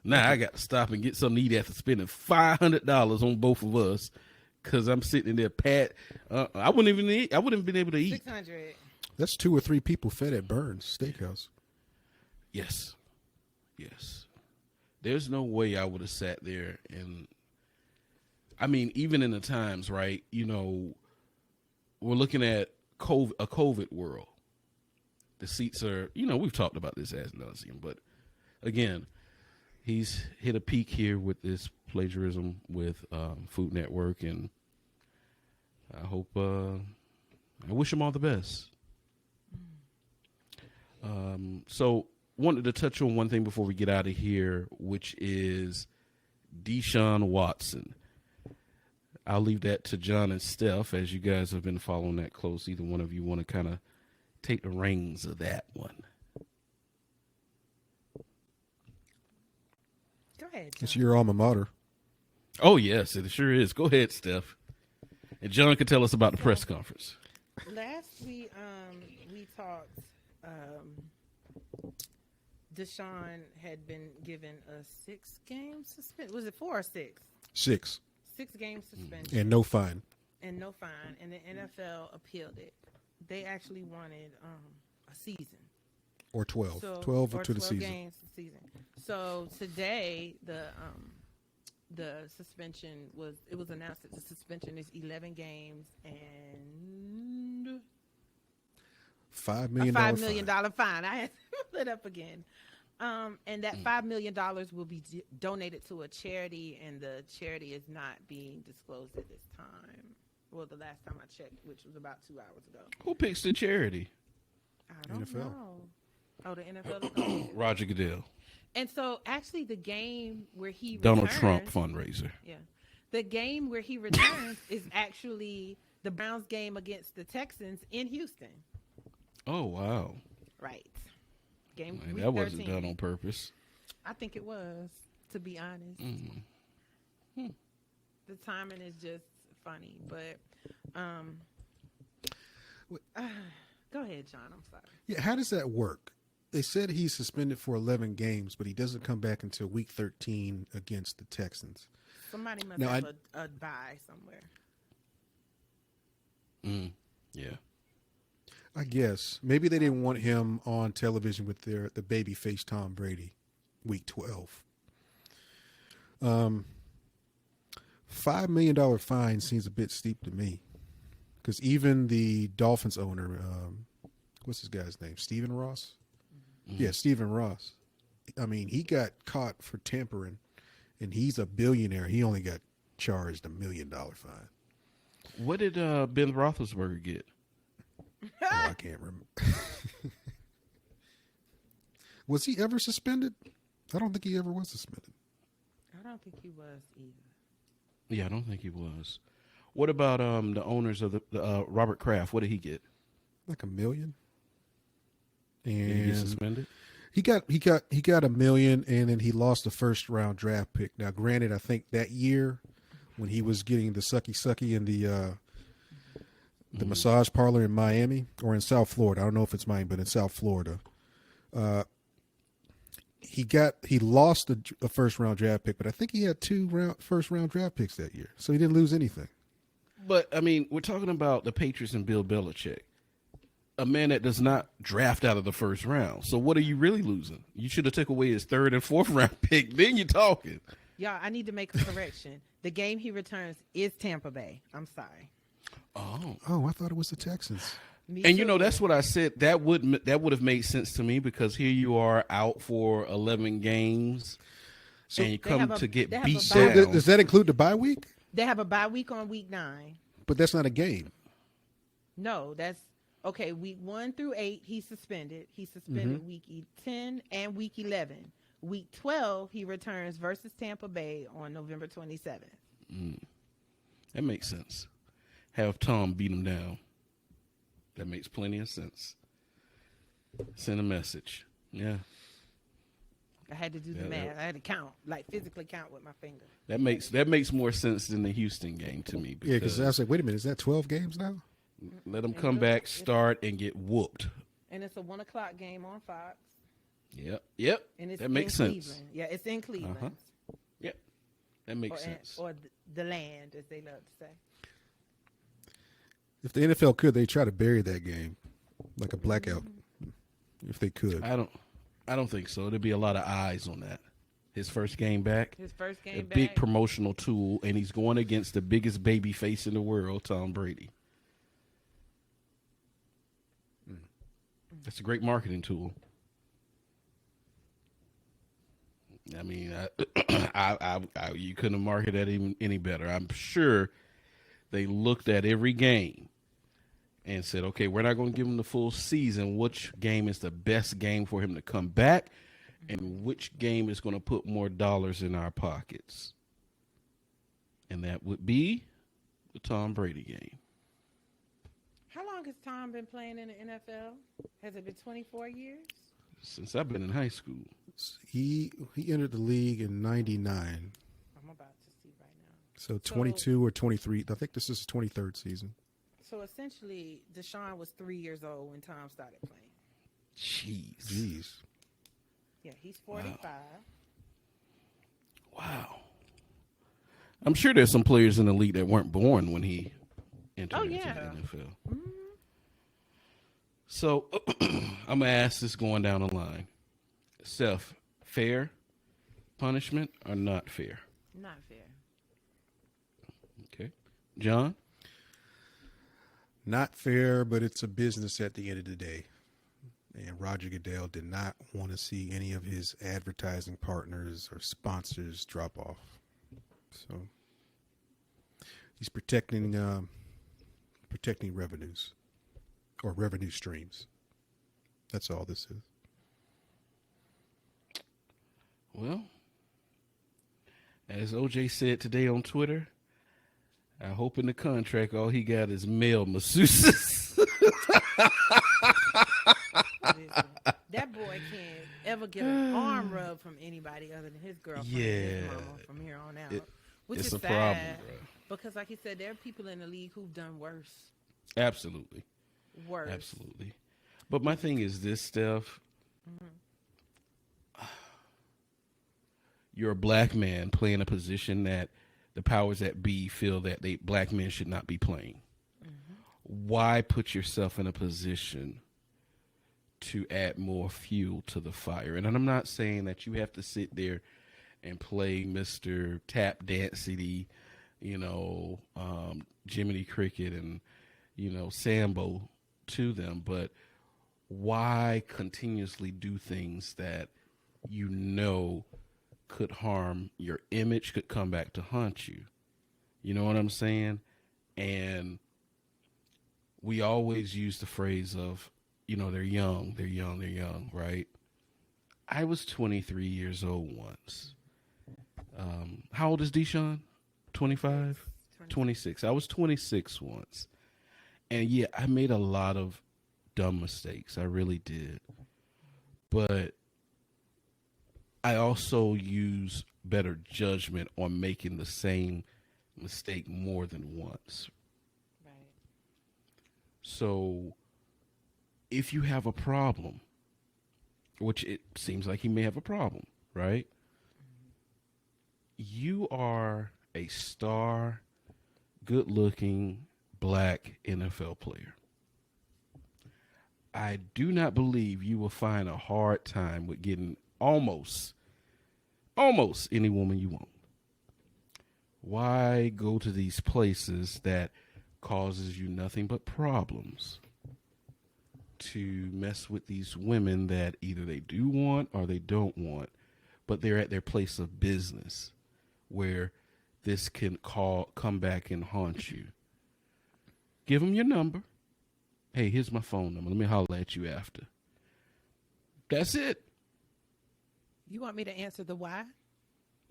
Now I got to stop and get something to eat after spending $500 on both of us because I'm sitting in there I wouldn't even eat. I wouldn't have been able to eat. $600. That's 2 or 3 people fed at Burns Steakhouse. Yes. There's no way I would have sat there and, I mean, even in the times, right? You know, we're looking at a COVID world. The seats are, you know, we've talked about this ad nauseum, but again, he's hit a peak here with this plagiarism with Food Network, and I hope, I wish him all the best. So wanted to touch on one thing before we get out of here, which is Deshaun Watson. I'll leave that to John and Steph, as you guys have been following that close. Either one of you want to kind of take the reins of that one. Go ahead, John. It's your alma mater. Oh, yes, it sure is. Go ahead, Steph. And John can tell us about the press conference. Last we talked. Deshaun had been given a 6-game suspension. Was it 4 or 6? 6. 6-game suspension. And no fine. And the NFL appealed it. They actually wanted a season. Or 12. So, 12 or to the 12 season. games a season. So today the suspension was announced that the suspension is 11 games and $5 million. a $5 million fine. I had to pull it up again. And that $5 million will be donated to a charity, and the charity is not being disclosed at this time. Well, the last time I checked, which was about 2 hours ago. Who picks the charity? I don't NFL. know. Oh, the NFL. Roger Goodell. And so, actually, the game where he Donald returns, Trump fundraiser. Yeah, the game where he returns is actually the Browns game against the Texans in Houston. Oh, wow. Right. Game Man, week that wasn't 13. done on purpose. I think it was, to be honest. The timing is just funny, but go ahead, John. I'm sorry. Yeah, how does that work? They said he's suspended for 11 games, but he doesn't come back until week 13 against the Texans. Somebody must have a bye somewhere. Yeah. I guess. Maybe they didn't want him on television with the baby face Tom Brady, week 12. $5 million fine seems a bit steep to me. Because even the Dolphins owner, what's his guy's name? Stephen Ross? Mm-hmm. Yeah, Stephen Ross. I mean, he got caught for tampering, and he's a billionaire. He only got charged $1 million fine. What did Ben Roethlisberger get? Oh, I can't remember. Was he ever suspended? I don't think he ever was suspended. I don't think he was either. Yeah, I don't think he was. What about the owners of the Robert Kraft? What did he get? Like $1 million. Did he get suspended? He got $1 million, and then he lost the first round draft pick. Now, granted, I think that year when he was getting the sucky in the massage parlor in Miami or in South Florida, I don't know if it's Miami, but in South Florida, he lost a first round draft pick, but I think he had 2 first round draft picks that year, so he didn't lose anything. But I mean, we're talking about the Patriots and Bill Belichick. a man that does not draft out of the first round. So what are you really losing? You should have took away his third and fourth round pick. Then you're talking. Y'all, I need to make a correction. The game he returns is Tampa Bay. I'm sorry. Oh, I thought it was the Texans. Me And too. you know, that's what I said. That would have made sense to me, because here you are out for 11 games, and you come to get beat So down. does that include the bye week? They have a bye week on week 9. But that's not a game. No, that's okay. Week 1 through 8, he's suspended. He's suspended week 10 and week 11. Week 12, he returns versus Tampa Bay on November 27th. That makes sense. Have Tom beat him down. That makes plenty of sense. Send a message. Yeah. I had to do the math. I had to count, like physically count with my finger. That makes more sense than the Houston game to me. Yeah, because I was like, wait a minute, is that 12 games now? Let them come back, start, and get whooped. And it's a 1:00 game on Fox. Yep. And it's that makes sense. Cleveland. Yeah, it's in Cleveland. Yep. That makes sense. Or the land, as they love to say. If the NFL could, they'd try to bury that game like a blackout. If they could. I don't think so. There'd be a lot of eyes on that. His first game back. A big promotional tool, and he's going against the biggest baby face in the world, Tom Brady. That's a great marketing tool. I mean, you couldn't have marketed that any better. I'm sure they looked at every game and said, okay, we're not going to give him the full season. Which game is the best game for him to come back, and which game is going to put more dollars in our pockets? And that would be the Tom Brady game. How long has Tom been playing in the NFL? Has it been 24 years? Since I've been in high school. He entered the league in 99. I'm about to see right now. So 22 or 23. I think this is his 23rd season. So essentially, Deshaun was 3 years old when Tom started playing. Jeez. Yeah, he's 45. Wow. I'm sure there's some players in the league that weren't born when he entered into the NFL. Mm-hmm. So I'm going to ask this going down the line. Seth, fair punishment or not fair? Not fair. Okay. John? Not fair, but it's a business at the end of the day. And Roger Goodell did not want to see any of his advertising partners or sponsors drop off. So he's protecting revenues or revenue streams. That's all this is. Well, as OJ said today on Twitter, I hope in the contract all he got is male masseuses. That boy can't ever get an arm rub from anybody other than his girlfriend and his mama from here on out. Which it's is a sad, problem, bro. because like he said, there are people in the league who've done worse. Absolutely. Worse. Absolutely. But my thing is this, Steph. You're a black man playing a position that the powers that be feel that black men should not be playing. Why put yourself in a position to add more fuel to the fire? And I'm not saying that you have to sit there and play Mr. Tap Dancey, Jiminy Cricket and, Sambo to them, but why continuously do things that could harm your image, could come back to haunt you? You know what I'm saying? And we always use the phrase of, they're young, right? I was 23 years old once. How old is Deshaun? 25? 26. I was 26 once. And yeah, I made a lot of dumb mistakes. I really did. But I also use better judgment on making the same mistake more than once. Right. So if you have a problem, which it seems like he may have a problem, right? You are a star, good-looking, black NFL player. I do not believe you will find a hard time with getting almost any woman you want. Why go to these places that causes you nothing but problems to mess with these women that either they do want or they don't want, but they're at their place of business where this can come back and haunt you? Give them your number. Hey, here's my phone number. Let me holler at you after. That's it. You want me to answer the why?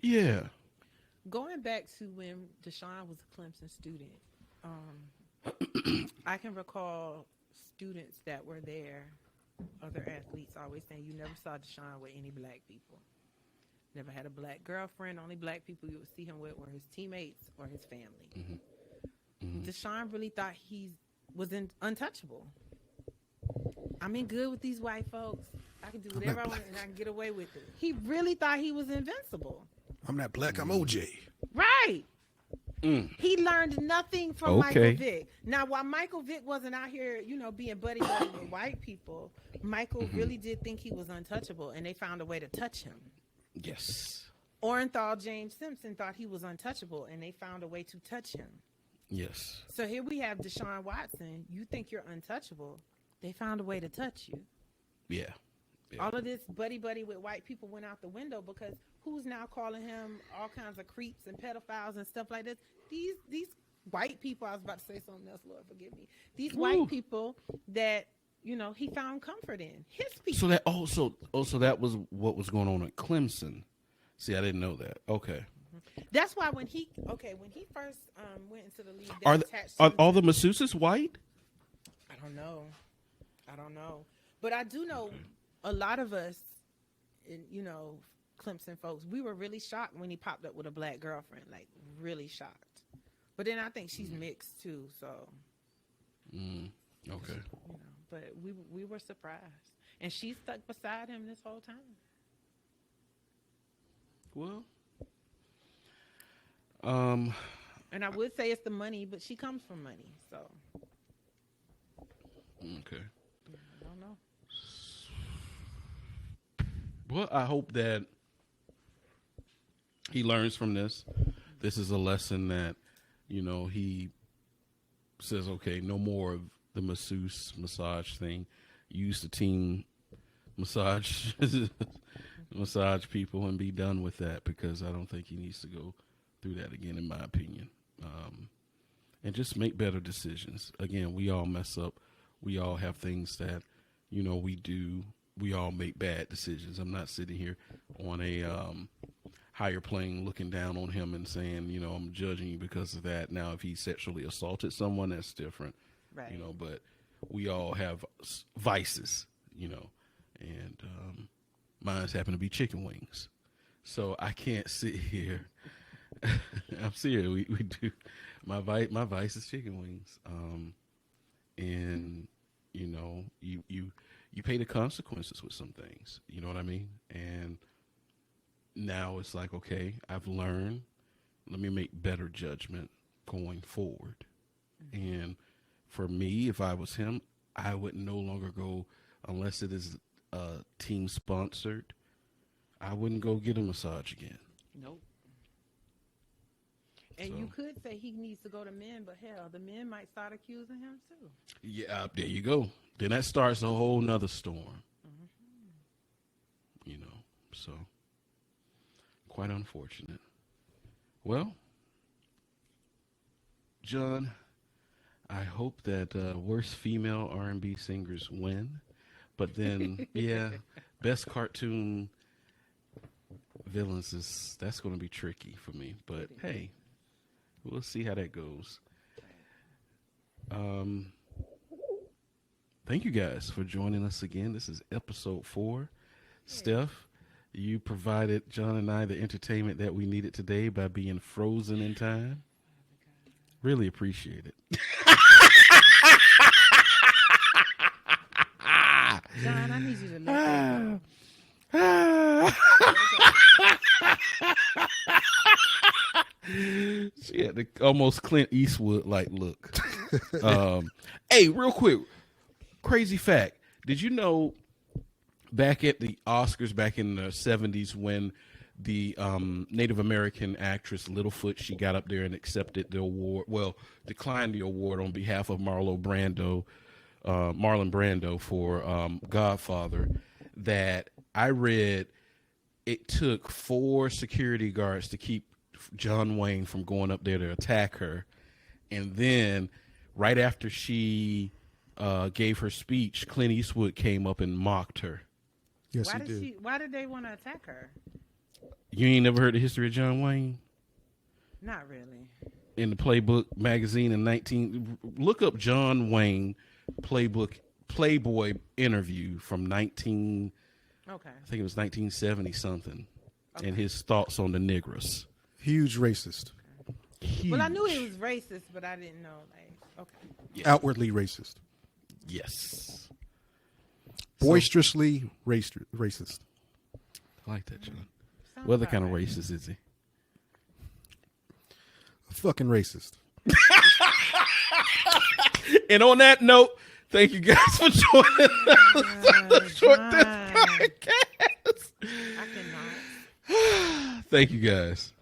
Yeah. Going back to when Deshaun was a Clemson student, I can recall students that were there, other athletes always saying you never saw Deshaun with any black people. Never had a black girlfriend. Only black people you would see him with were his teammates or his family. Mm-hmm. Mm-hmm. Deshaun really thought he was untouchable. I'm in good with these white folks. I can do whatever I want and I can get away with it. He really thought he was invincible. I'm not black, I'm OJ. Right. He learned nothing from Michael Vick. Now, while Michael Vick wasn't out here, being buddy-buddy with white people, Michael really did think he was untouchable, and they found a way to touch him. Yes. Orenthal James Simpson thought he was untouchable, and they found a way to touch him. Yes. So here we have Deshaun Watson. You think you're untouchable. They found a way to touch you. Yeah. All of this buddy-buddy with white people went out the window because who's now calling him all kinds of creeps and pedophiles and stuff like this? These white people, I was about to say something else, Lord forgive me. These white people that, he found comfort in. His people. So that so that was what was going on at Clemson. See, I didn't know that. Okay. That's why when he first went into the league, are all the masseuses white? I don't know. But I do know a lot of us, Clemson folks, we were really shocked when he popped up with a black girlfriend, like really shocked. But then I think she's mixed too, so. Okay. But we were surprised, and she stuck beside him this whole time. Well. And I would say it's the money, but she comes from money, so. Okay. I don't know. Well, I hope that he learns from this. This is a lesson that, he says, okay, no more of the massage thing. Use the team massage people and be done with that, because I don't think he needs to go through that again, in my opinion. And just make better decisions. Again, we all mess up. We all have things that, we do. We all make bad decisions. I'm not sitting here on a higher plane looking down on him and saying, I'm judging you because of that. Now, if he sexually assaulted someone, that's different. Right. But we all have vices, and mine's happen to be chicken wings. So I can't sit here. I'm serious. We do. My vice is chicken wings. And you pay the consequences with some things. You know what I mean? And now it's like, okay, I've learned. Let me make better judgment going forward. Mm-hmm. And for me, if I was him, I would no longer go unless it is team sponsored. I wouldn't go get a massage again. Nope. And you could say he needs to go to men, but hell, the men might start accusing him too. Yeah, there you go. Then that starts a whole nother storm. Mm-hmm. So quite unfortunate. Well, John, I hope that worst female R&B singers win. But then, best cartoon villains that's going to be tricky for me. But hey, we'll see how that goes. Thank you guys for joining us again. This is episode 4. Steph, you provided John and I the entertainment that we needed today by being frozen in time. Really appreciate it. John, I need you to let She had the almost Clint Eastwood like look. Hey, real quick, crazy fact. Did you know back at the Oscars back in the 70s when the Native American actress Littlefoot, she got up there and accepted the award, declined the award on behalf of Marlon Brando for Godfather, that I read it took 4 security guards to keep John Wayne from going up there to attack her. And then right after she gave her speech, Clint Eastwood came up and mocked her. Yes, he did. Why did they want to attack her? You ain't never heard the history of John Wayne? Not really. In the Playbook magazine look up John Wayne Playboy interview from I think it was 1970 something, and his thoughts on the Negroes. Huge racist. Huge. Well, I knew he was racist, but I didn't know. Yeah. Outwardly racist. Yes. Boisterously racist. I like that, John. What other kind of racist is he? A fucking racist. And on that note, thank you guys for joining us on the Short This Podcast. I cannot. Thank you guys.